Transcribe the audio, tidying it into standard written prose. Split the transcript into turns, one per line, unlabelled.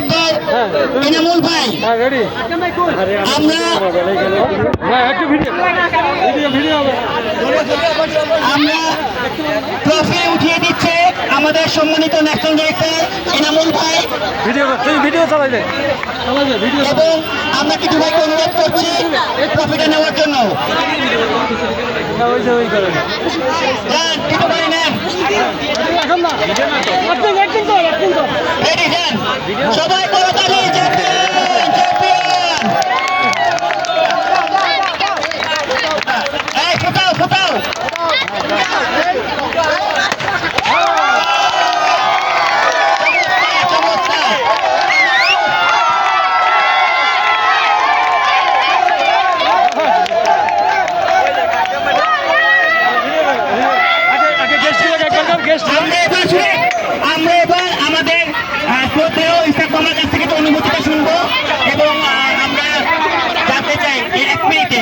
Director Enamul ভাই, আমরা trophy উঠিয়ে দিচ্ছে আমাদের সম্মানিত ন্যাশনাল ডিরেক্টর এনামুল ভাই। এবং আমরা কিছু ভাইকে অনুরোধ করছি ট্রফিটা নেওয়ার জন্য। সবাই করতালি, ফোটাও ফোটাও। আমরা এবার আমাদের শ্রদ্ধেয় ইসলাম মামার কাছ থেকে অনুমতিটা শুনবো এবং আমরা জানতে চাই 1 মিনিটে